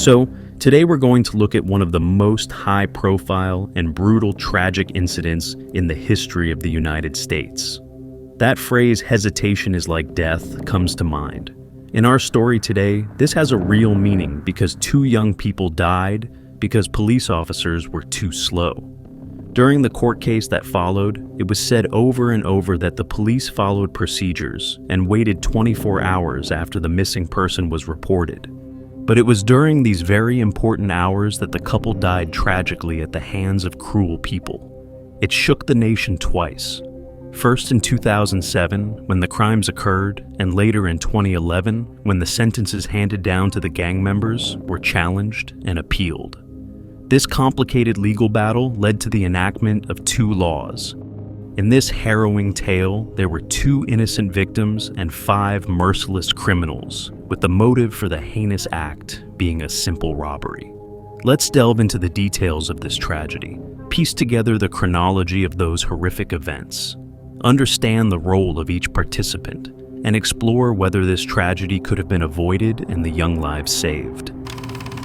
So, today we're going to look at one of the most high-profile and brutal tragic incidents in the history of the United States. That phrase, hesitation is like death, comes to mind. In our story today, this has a real meaning because two young people died because police officers were too slow. During the court case that followed, it was said over and over that the police followed procedures and waited 24 hours after the missing person was reported. But it was during these very important hours that the couple died tragically at the hands of cruel people. It shook the nation twice. First in 2007, when the crimes occurred, and later in 2011, when the sentences handed down to the gang members were challenged and appealed. This complicated legal battle led to the enactment of two laws. In this harrowing tale, there were 2 innocent victims and 5 merciless criminals, with the motive for the heinous act being a simple robbery. Let's delve into the details of this tragedy, piece together the chronology of those horrific events, understand the role of each participant, and explore whether this tragedy could have been avoided and the young lives saved.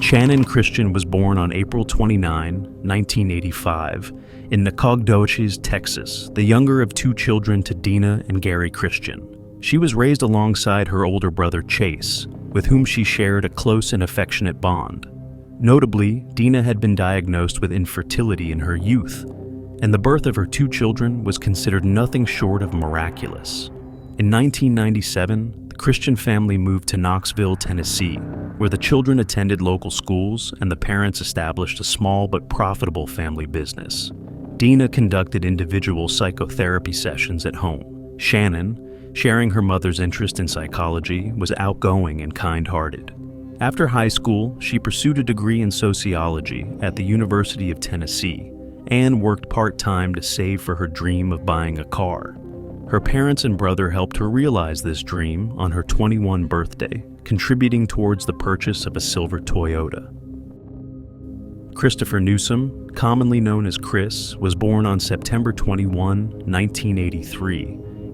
Channon Christian was born on April 29, 1985, in Nacogdoches, Texas, the younger of 2 children to Dina and Gary Christian. She was raised alongside her older brother Chase, with whom she shared a close and affectionate bond. Notably, Dina had been diagnosed with infertility in her youth, and the birth of her 2 children was considered nothing short of miraculous. In 1997, the Christian family moved to Knoxville, Tennessee, where the children attended local schools and the parents established a small but profitable family business. Dina conducted individual psychotherapy sessions at home. Channon, sharing her mother's interest in psychology, was outgoing and kind-hearted. After high school, she pursued a degree in sociology at the University of Tennessee and worked part-time to save for her dream of buying a car. Her parents and brother helped her realize this dream on her 21st birthday, contributing towards the purchase of a silver Toyota. Christopher Newsom, commonly known as Chris, was born on September 21, 1983,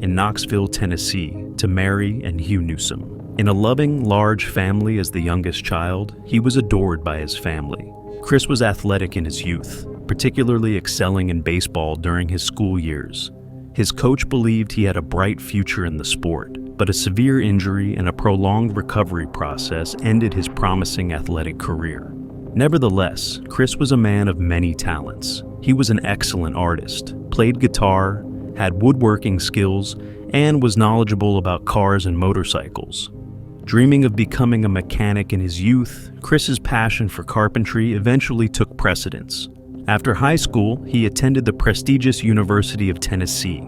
in Knoxville, Tennessee, to Mary and Hugh Newsom. In a loving, large family as the youngest child, he was adored by his family. Chris was athletic in his youth, particularly excelling in baseball during his school years. His coach believed he had a bright future in the sport, but a severe injury and a prolonged recovery process ended his promising athletic career. Nevertheless, Chris was a man of many talents. He was an excellent artist, played guitar, had woodworking skills, and was knowledgeable about cars and motorcycles. Dreaming of becoming a mechanic in his youth, Chris's passion for carpentry eventually took precedence. After high school, he attended the prestigious University of Tennessee,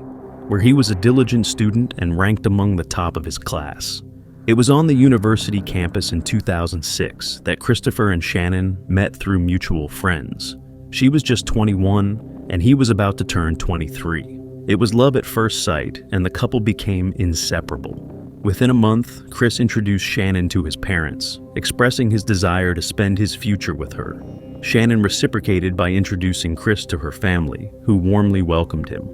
where he was a diligent student and ranked among the top of his class. It was on the university campus in 2006 that Christopher and Channon met through mutual friends. She was just 21, and he was about to turn 23. It was love at first sight, and the couple became inseparable. Within a month, Chris introduced Channon to his parents, expressing his desire to spend his future with her. Channon reciprocated by introducing Chris to her family, who warmly welcomed him.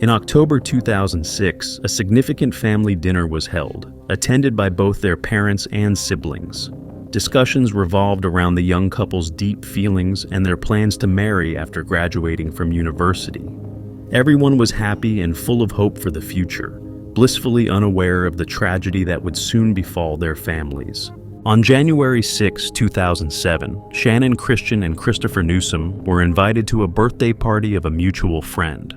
In October 2006, a significant family dinner was held, attended by both their parents and siblings. Discussions revolved around the young couple's deep feelings and their plans to marry after graduating from university. Everyone was happy and full of hope for the future, blissfully unaware of the tragedy that would soon befall their families. On January 6, 2007, Channon Christian and Christopher Newsom were invited to a birthday party of a mutual friend.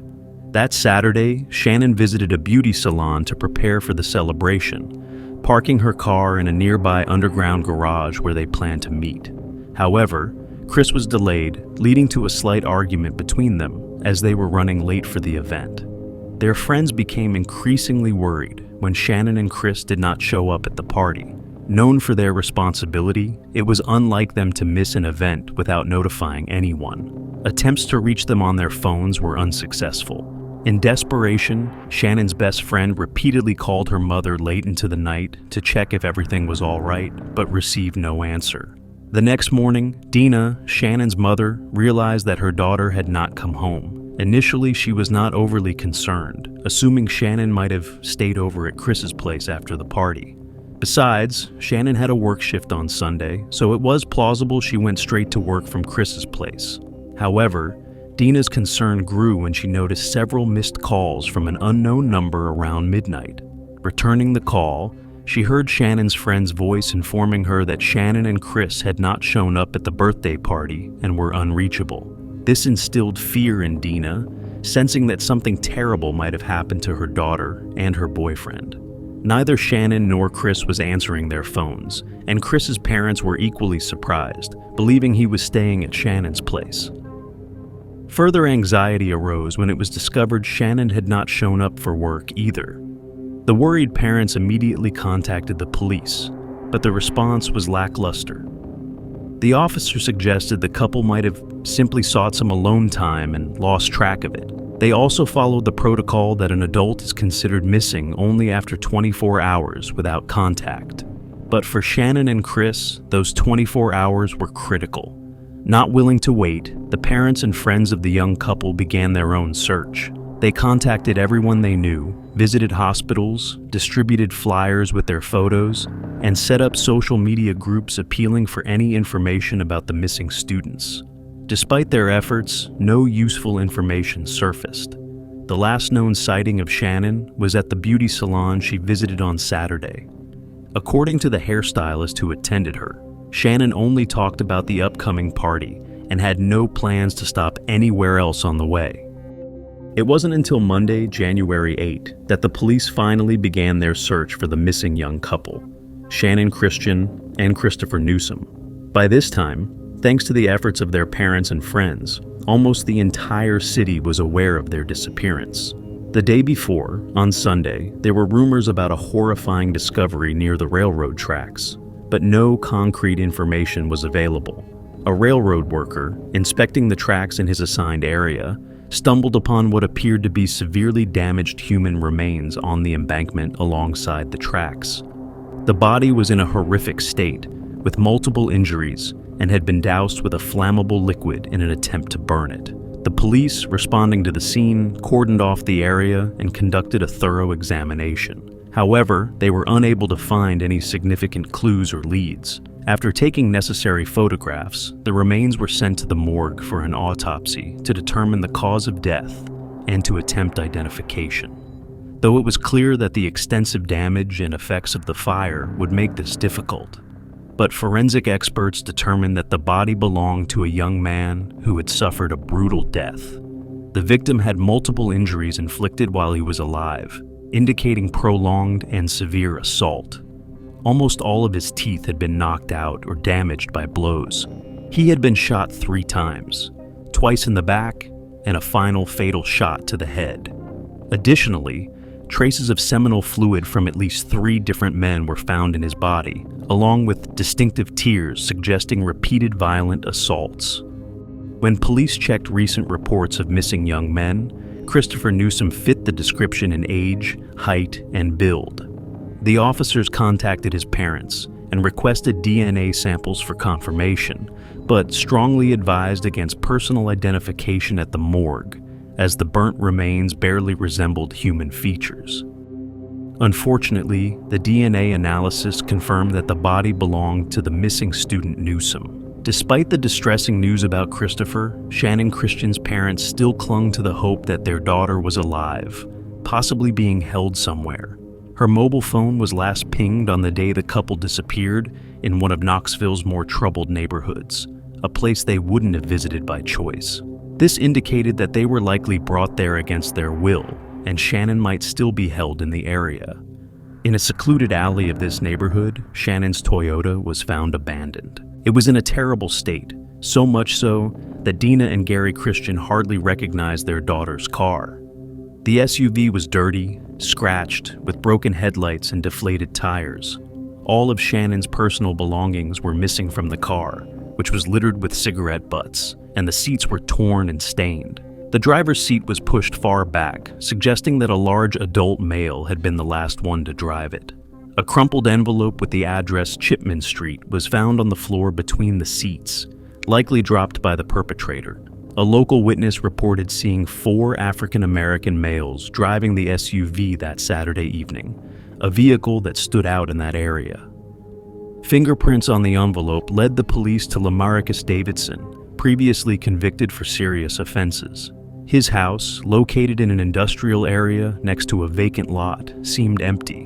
That Saturday, Channon visited a beauty salon to prepare for the celebration, parking her car in a nearby underground garage where they planned to meet. However, Chris was delayed, leading to a slight argument between them as they were running late for the event. Their friends became increasingly worried when Channon and Chris did not show up at the party. Known for their responsibility, it was unlike them to miss an event without notifying anyone. Attempts to reach them on their phones were unsuccessful. In desperation, Shannon's best friend repeatedly called her mother late into the night to check if everything was all right, but received no answer. The next morning, Dina, Shannon's mother, realized that her daughter had not come home. Initially, she was not overly concerned, assuming Channon might have stayed over at Chris's place after the party. Besides, Channon had a work shift on Sunday, so it was plausible she went straight to work from Chris's place. However, Dina's concern grew when she noticed several missed calls from an unknown number around midnight. Returning the call, she heard Shannon's friend's voice informing her that Channon and Chris had not shown up at the birthday party and were unreachable. This instilled fear in Dina, sensing that something terrible might have happened to her daughter and her boyfriend. Neither Channon nor Chris was answering their phones, and Chris's parents were equally surprised, believing he was staying at Shannon's place. Further anxiety arose when it was discovered Channon had not shown up for work either. The worried parents immediately contacted the police, but the response was lackluster. The officer suggested the couple might have simply sought some alone time and lost track of it. They also followed the protocol that an adult is considered missing only after 24 hours without contact. But for Channon and Chris, those 24 hours were critical. Not willing to wait, the parents and friends of the young couple began their own search. They contacted everyone they knew, visited hospitals, distributed flyers with their photos, and set up social media groups appealing for any information about the missing students. Despite their efforts, no useful information surfaced. The last known sighting of Channon was at the beauty salon she visited on Saturday. According to the hairstylist who attended her, Channon only talked about the upcoming party and had no plans to stop anywhere else on the way. It wasn't until Monday, January 8, that the police finally began their search for the missing young couple, Channon Christian and Christopher Newsom. By this time, thanks to the efforts of their parents and friends, almost the entire city was aware of their disappearance. The day before, on Sunday, there were rumors about a horrifying discovery near the railroad tracks, but no concrete information was available. A railroad worker, inspecting the tracks in his assigned area, stumbled upon what appeared to be severely damaged human remains on the embankment alongside the tracks. The body was in a horrific state, with multiple injuries, and had been doused with a flammable liquid in an attempt to burn it. The police, responding to the scene, cordoned off the area and conducted a thorough examination. However, they were unable to find any significant clues or leads. After taking necessary photographs, the remains were sent to the morgue for an autopsy to determine the cause of death and to attempt identification. Though it was clear that the extensive damage and effects of the fire would make this difficult, but forensic experts determined that the body belonged to a young man who had suffered a brutal death. The victim had multiple injuries inflicted while he was alive, indicating prolonged and severe assault. Almost all of his teeth had been knocked out or damaged by blows. He had been shot 3 times, twice in the back and a final fatal shot to the head. Additionally, traces of seminal fluid from at least 3 different men were found in his body, along with distinctive tears suggesting repeated violent assaults. When police checked recent reports of missing young men, Christopher Newsom fit the description in age, height, and build. The officers contacted his parents and requested DNA samples for confirmation, but strongly advised against personal identification at the morgue, as the burnt remains barely resembled human features. Unfortunately, the DNA analysis confirmed that the body belonged to the missing student Newsom. Despite the distressing news about Christopher, Channon Christian's parents still clung to the hope that their daughter was alive, possibly being held somewhere. Her mobile phone was last pinged on the day the couple disappeared in one of Knoxville's more troubled neighborhoods, a place they wouldn't have visited by choice. This indicated that they were likely brought there against their will, and Channon might still be held in the area. In a secluded alley of this neighborhood, Shannon's Toyota was found abandoned. It was in a terrible state, so much so that Dina and Gary Christian hardly recognized their daughter's car. The SUV was dirty, scratched, with broken headlights and deflated tires. All of Shannon's personal belongings were missing from the car, which was littered with cigarette butts, and the seats were torn and stained. The driver's seat was pushed far back, suggesting that a large adult male had been the last one to drive it. A crumpled envelope with the address Chipman Street was found on the floor between the seats, likely dropped by the perpetrator. A local witness reported seeing 4 African-American males driving the SUV that Saturday evening, a vehicle that stood out in that area. Fingerprints on the envelope led the police to Lamarcus Davidson, previously convicted for serious offenses. His house, located in an industrial area next to a vacant lot, seemed empty.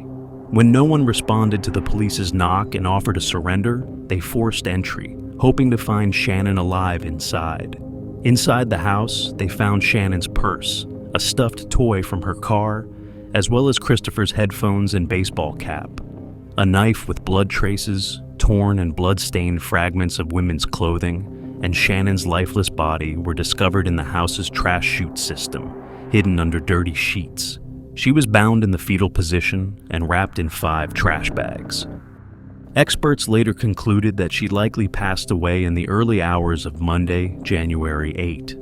When no one responded to the police's knock and offer to surrender, they forced entry, hoping to find Channon alive inside. Inside the house, they found Shannon's purse, a stuffed toy from her car, as well as Christopher's headphones and baseball cap. A knife with blood traces, torn and blood-stained fragments of women's clothing, and Shannon's lifeless body were discovered in the house's trash chute system, hidden under dirty sheets. She was bound in the fetal position and wrapped in 5 trash bags. Experts later concluded that she likely passed away in the early hours of Monday, January 8.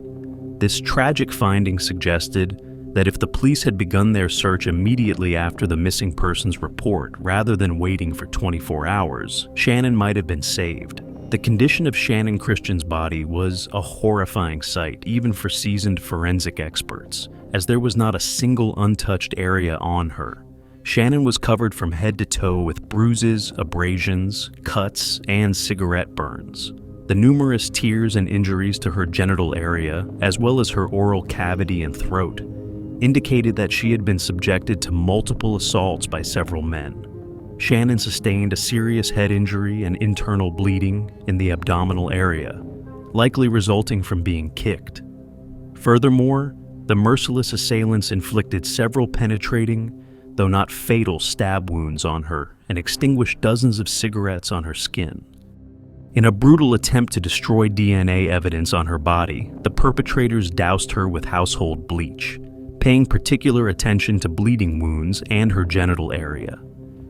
This tragic finding suggested that if the police had begun their search immediately after the missing persons report rather than waiting for 24 hours, Channon might have been saved. The condition of Channon Christian's body was a horrifying sight, even for seasoned forensic experts, as there was not a single untouched area on her. Channon was covered from head to toe with bruises, abrasions, cuts, and cigarette burns. The numerous tears and injuries to her genital area, as well as her oral cavity and throat, indicated that she had been subjected to multiple assaults by several men. Channon sustained a serious head injury and internal bleeding in the abdominal area, likely resulting from being kicked. Furthermore, the merciless assailants inflicted several penetrating, though not fatal, stab wounds on her and extinguished dozens of cigarettes on her skin. In a brutal attempt to destroy DNA evidence on her body, the perpetrators doused her with household bleach, paying particular attention to bleeding wounds and her genital area.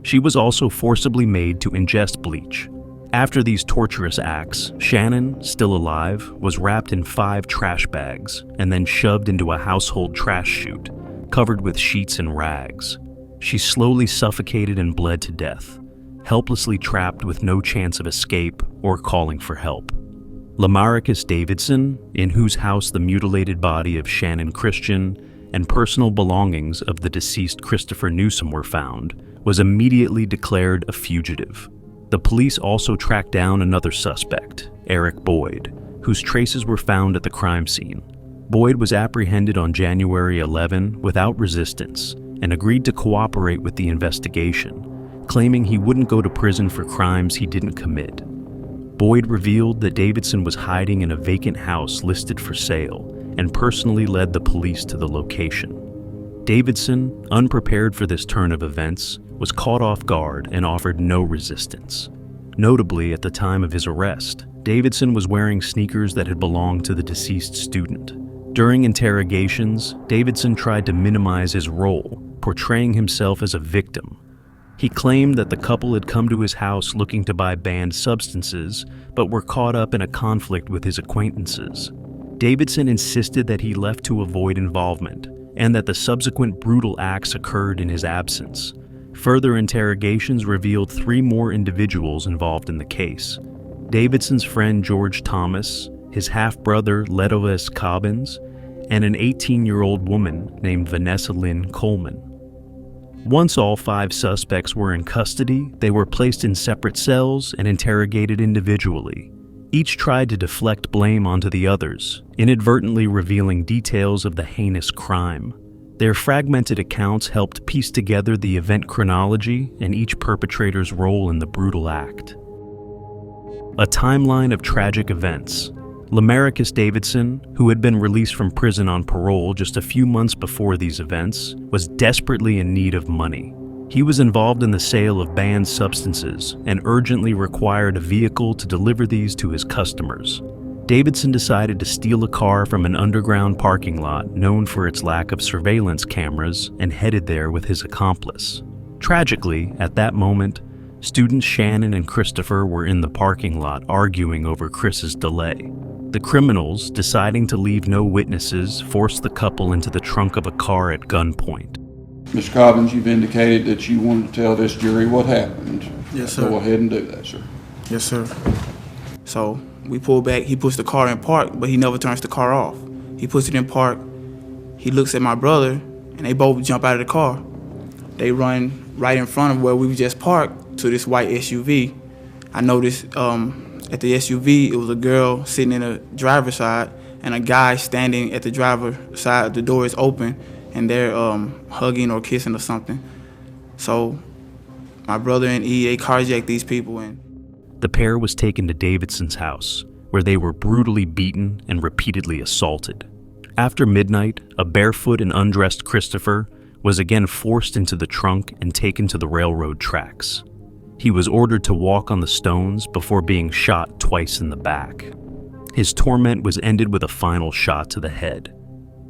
She was also forcibly made to ingest bleach. After these torturous acts, Channon, still alive, was wrapped in 5 trash bags and then shoved into a household trash chute, covered with sheets and rags. She slowly suffocated and bled to death, helplessly trapped with no chance of escape or calling for help. Lamarcus Davidson, in whose house the mutilated body of Channon Christian and personal belongings of the deceased Christopher Newsom were found, was immediately declared a fugitive. The police also tracked down another suspect, Eric Boyd, whose traces were found at the crime scene. Boyd was apprehended on January 11 without resistance and agreed to cooperate with the investigation, claiming he wouldn't go to prison for crimes he didn't commit. Boyd revealed that Davidson was hiding in a vacant house listed for sale and personally led the police to the location. Davidson, unprepared for this turn of events, was caught off guard and offered no resistance. Notably, at the time of his arrest, Davidson was wearing sneakers that had belonged to the deceased student. During interrogations, Davidson tried to minimize his role, portraying himself as a victim. He claimed that the couple had come to his house looking to buy banned substances, but were caught up in a conflict with his acquaintances. Davidson insisted that he left to avoid involvement, and that the subsequent brutal acts occurred in his absence. Further interrogations revealed 3 more individuals involved in the case: Davidson's friend George Thomas, his half-brother Letalvis Cobbins, and an 18-year-old woman named Vanessa Lynn Coleman. Once all 5 suspects were in custody, they were placed in separate cells and interrogated individually. Each tried to deflect blame onto the others, inadvertently revealing details of the heinous crime. Their fragmented accounts helped piece together the event chronology and each perpetrator's role in the brutal act. A timeline of tragic events. Lamarcus Davidson, who had been released from prison on parole just a few months before these events, was desperately in need of money. He was involved in the sale of banned substances and urgently required a vehicle to deliver these to his customers. Davidson decided to steal a car from an underground parking lot known for its lack of surveillance cameras and headed there with his accomplice. Tragically, at that moment, students Channon and Christopher were in the parking lot arguing over Chris's delay. The criminals, deciding to leave no witnesses, forced the couple into the trunk of a car at gunpoint. Mr. Cobbins, you've indicated that you wanted to tell this jury what happened. Yes, sir. Go ahead and do that, sir. Yes, sir. So we pull back. He puts the car in park, but he never turns the car off. He puts it in park. He looks at my brother, and they both jump out of the car. they run right in front of where we just parked to this white SUV. I noticed at the SUV, it was a girl sitting in the driver's side and a guy standing at the driver's side. The door is open and they're hugging or kissing or something. So my brother and E, they carjacked these people. And The pair was taken to Davidson's house, where they were brutally beaten and repeatedly assaulted. After midnight, a barefoot and undressed Christopher was again forced into the trunk and taken to the railroad tracks. He was ordered to walk on the stones before being shot twice in the back. His torment was ended with a final shot to the head.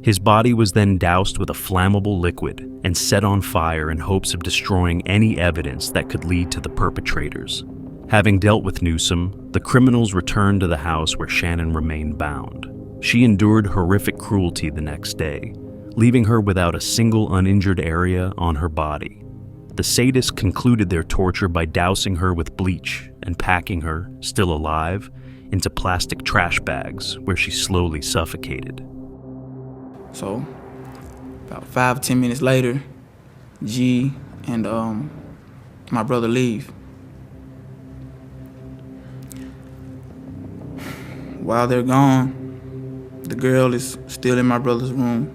His body was then doused with a flammable liquid and set on fire in hopes of destroying any evidence that could lead to the perpetrators. Having dealt with Newsom, the criminals returned to the house where Channon remained bound. She endured horrific cruelty the next day, leaving her without a single uninjured area on her body. The sadists concluded their torture by dousing her with bleach and packing her, still alive, into plastic trash bags where she slowly suffocated. so about 5 or 10 minutes later, G and my brother leave. While they're gone, the girl is still in my brother's room.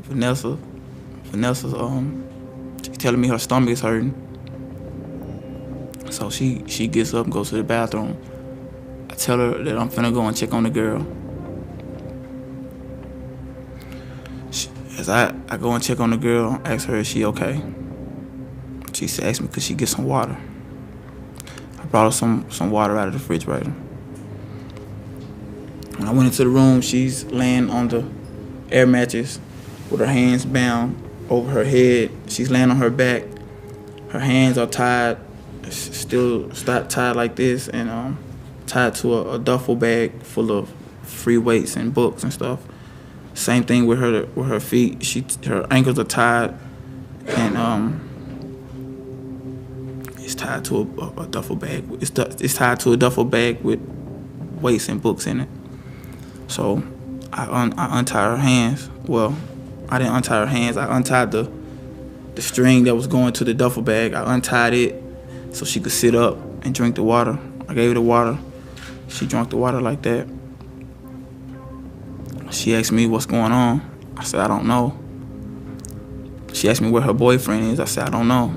Vanessa's she's telling me her stomach is hurting. So she gets up and goes to the bathroom. I tell her that I'm finna go and check on the girl. As I go and check on the girl, I ask her, is she okay? She asked me, could she get some water? I brought her some water out of the refrigerator. When I went into the room, she's laying on the air mattress with her hands bound over her head. She's laying on her back. Her hands are tied, still tied like this, and tied to a duffel bag full of free weights and books and stuff. Same thing with her feet. Her ankles are tied, and it's tied to a duffel bag. It's tied to a duffel bag with weights and books in it. So I untied her hands. Well, I didn't untie her hands. I untied the string that was going to the duffel bag. I untied it so she could sit up and drink the water. I gave her the water. She drank the water like that. She asked me what's going on. I said, I don't know. She asked me where her boyfriend is. I said, I don't know.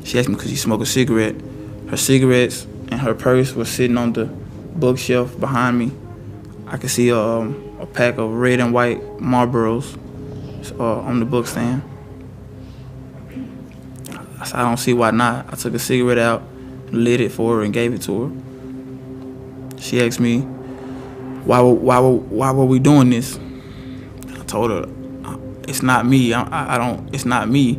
She asked me could she smoke a cigarette. Her cigarettes and her purse was sitting on the bookshelf behind me. I could see a pack of red and white Marlboros on the book stand. I said, I don't see why not. I took a cigarette out, lit it for her, and gave it to her. She asked me, why were we doing this? I told her, it's not me. It's not me.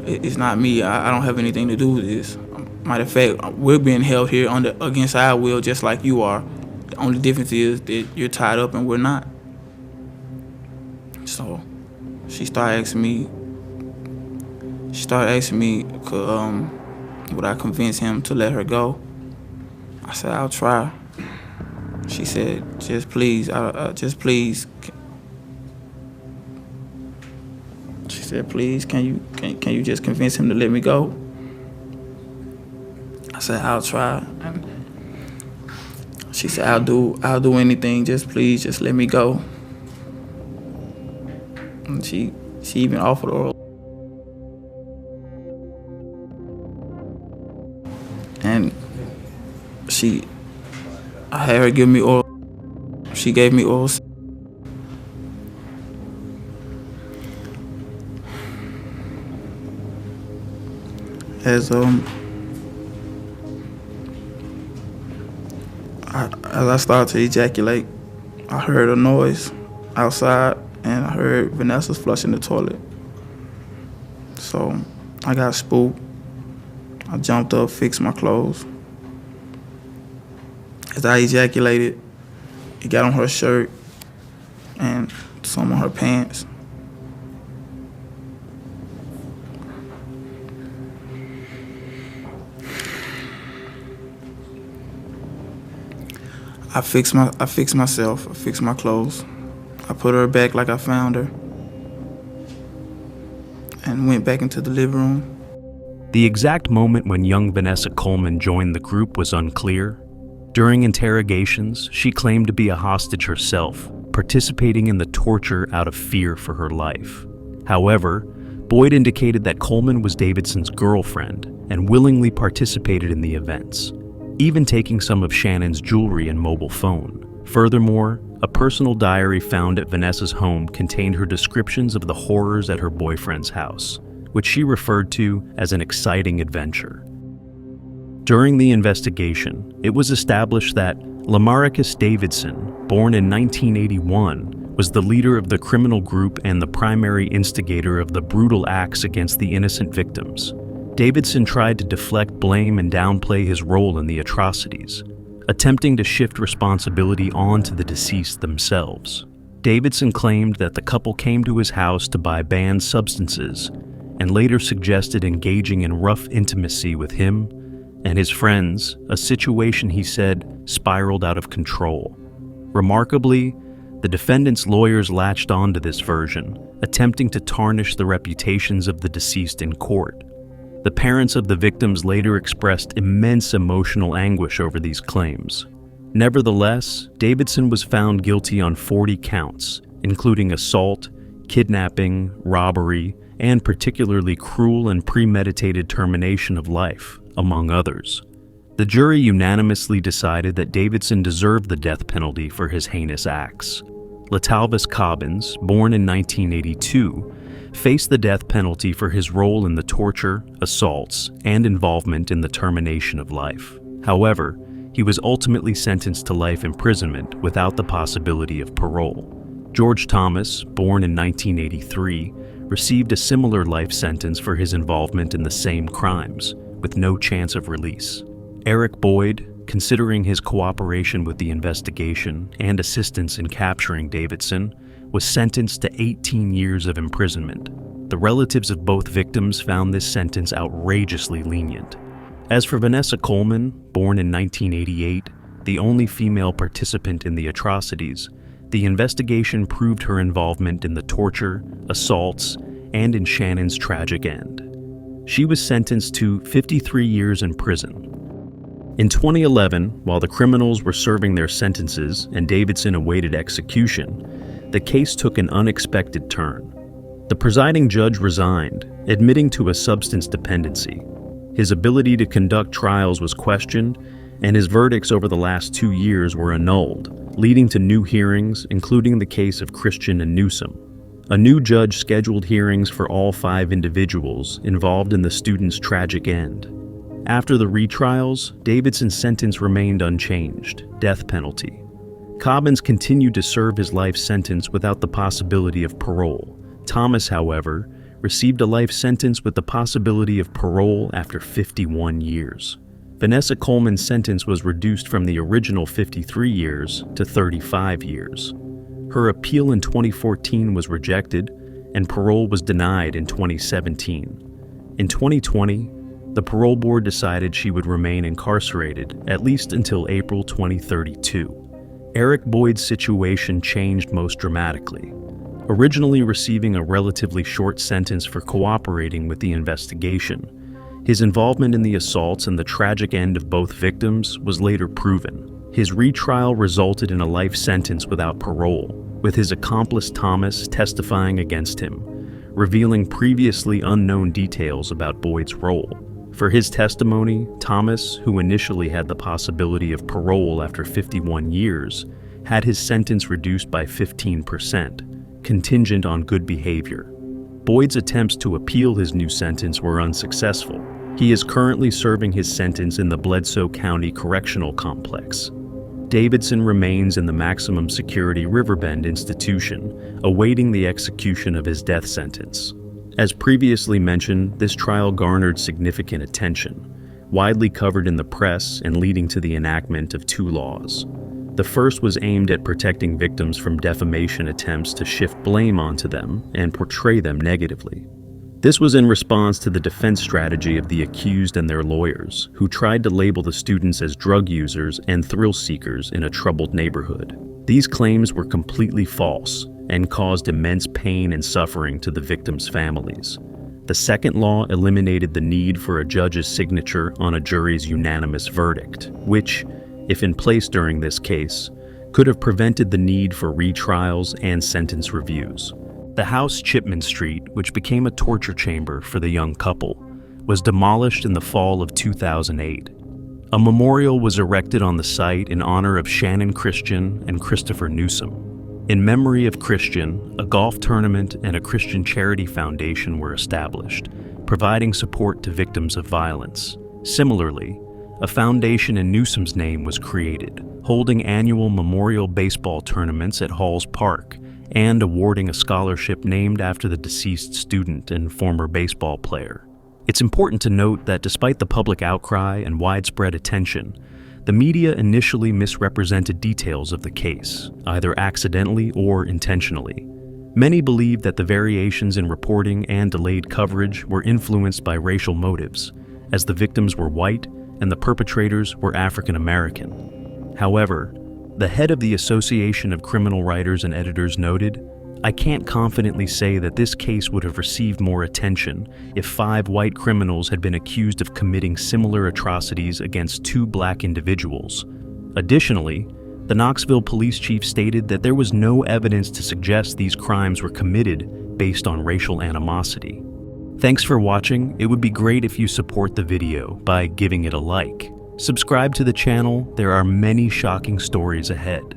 It's not me. I don't have anything to do with this. Matter of fact, we're being held here against our will, just like you are. The only difference is that you're tied up and we're not. So she started asking me. Would I convince him to let her go? I said, I'll try. She said, just please, just please. She said, please, can you just convince him to let me go? I said, I'll try. And she said, I'll do anything. Just please, just let me go. And she even offered oral. And I had her give me oral. She gave me oral. As I started to ejaculate, I heard a noise outside, and I heard Vanessa's flushing the toilet. So I got spooked. I jumped up, fixed my clothes. As I ejaculated, it got on her shirt and some on her pants. I fixed myself. I fixed my clothes. I put her back like I found her. and went back into the living room. The exact moment when young Vanessa Coleman joined the group was unclear. During interrogations, she claimed to be a hostage herself, participating in the torture out of fear for her life. However, Boyd indicated that Coleman was Davidson's girlfriend and willingly participated in the events, even taking some of Channon's jewelry and mobile phone. Furthermore, a personal diary found at Vanessa's home contained her descriptions of the horrors at her boyfriend's house, which she referred to as an exciting adventure. During the investigation, it was established that Lamarcus Davidson, born in 1981, was the leader of the criminal group and the primary instigator of the brutal acts against the innocent victims. Davidson tried to deflect blame and downplay his role in the atrocities, attempting to shift responsibility onto the deceased themselves. Davidson claimed that the couple came to his house to buy banned substances and later suggested engaging in rough intimacy with him and his friends, a situation he said spiraled out of control. Remarkably, the defendant's lawyers latched onto this version, attempting to tarnish the reputations of the deceased in court. The parents of the victims later expressed immense emotional anguish over these claims. Nevertheless, Davidson was found guilty on 40 counts, including assault, kidnapping, robbery, and particularly cruel and premeditated termination of life, among others. The jury unanimously decided that Davidson deserved the death penalty for his heinous acts. Letalvis Cobbins, born in 1982, faced the death penalty for his role in the torture, assaults, and involvement in the termination of life. However, he was ultimately sentenced to life imprisonment without the possibility of parole. George Thomas, born in 1983, received a similar life sentence for his involvement in the same crimes, with no chance of release. Eric Boyd, considering his cooperation with the investigation and assistance in capturing Davidson, was sentenced to 18 years of imprisonment. The relatives of both victims found this sentence outrageously lenient. As for Vanessa Coleman, born in 1988, the only female participant in the atrocities, the investigation proved her involvement in the torture, assaults, and in Channon's tragic end. She was sentenced to 53 years in prison. In 2011, while the criminals were serving their sentences and Davidson awaited execution, the case took an unexpected turn. The presiding judge resigned, admitting to a substance dependency. His ability to conduct trials was questioned, and his verdicts over the last 2 years were annulled, leading to new hearings, including the case of Christian and Newsom. A new judge scheduled hearings for all 5 individuals involved in the student's tragic end. After the retrials, Davidson's sentence remained unchanged, death penalty. Cobbins continued to serve his life sentence without the possibility of parole. Thomas, however, received a life sentence with the possibility of parole after 51 years. Vanessa Coleman's sentence was reduced from the original 53 years to 35 years. Her appeal in 2014 was rejected, and parole was denied in 2017. In 2020, the parole board decided she would remain incarcerated at least until April 2032. Eric Boyd's situation changed most dramatically. Originally receiving a relatively short sentence for cooperating with the investigation, his involvement in the assaults and the tragic end of both victims was later proven. His retrial resulted in a life sentence without parole, with his accomplice Thomas testifying against him, revealing previously unknown details about Boyd's role. For his testimony, Thomas, who initially had the possibility of parole after 51 years, had his sentence reduced by 15%, contingent on good behavior. Boyd's attempts to appeal his new sentence were unsuccessful. He is currently serving his sentence in the Bledsoe County Correctional Complex. Davidson remains in the maximum security Riverbend institution, awaiting the execution of his death sentence. As previously mentioned, this trial garnered significant attention, widely covered in the press and leading to the enactment of 2 laws. The first was aimed at protecting victims from defamation attempts to shift blame onto them and portray them negatively. This was in response to the defense strategy of the accused and their lawyers, who tried to label the students as drug users and thrill seekers in a troubled neighborhood. These claims were completely false and caused immense pain and suffering to the victims' families. The second law eliminated the need for a judge's signature on a jury's unanimous verdict, which, if in place during this case, could have prevented the need for retrials and sentence reviews. The house Chipman Street, which became a torture chamber for the young couple, was demolished in the fall of 2008. A memorial was erected on the site in honor of Channon Christian and Christopher Newsom. In memory of Christian, a golf tournament and a Christian charity foundation were established, providing support to victims of violence. Similarly, a foundation in Newsom's name was created, holding annual memorial baseball tournaments at Halls Park and awarding a scholarship named after the deceased student and former baseball player. It's important to note that despite the public outcry and widespread attention, the media initially misrepresented details of the case, either accidentally or intentionally. Many believed that the variations in reporting and delayed coverage were influenced by racial motives, as the victims were white and the perpetrators were African American. However, the head of the Association of Criminal Writers and Editors noted, "I can't confidently say that this case would have received more attention if 5 white criminals had been accused of committing similar atrocities against 2 black individuals." Additionally, the Knoxville police chief stated that there was no evidence to suggest these crimes were committed based on racial animosity. Thanks for watching. It would be great if you support the video by giving it a like. Subscribe to the channel. There are many shocking stories ahead.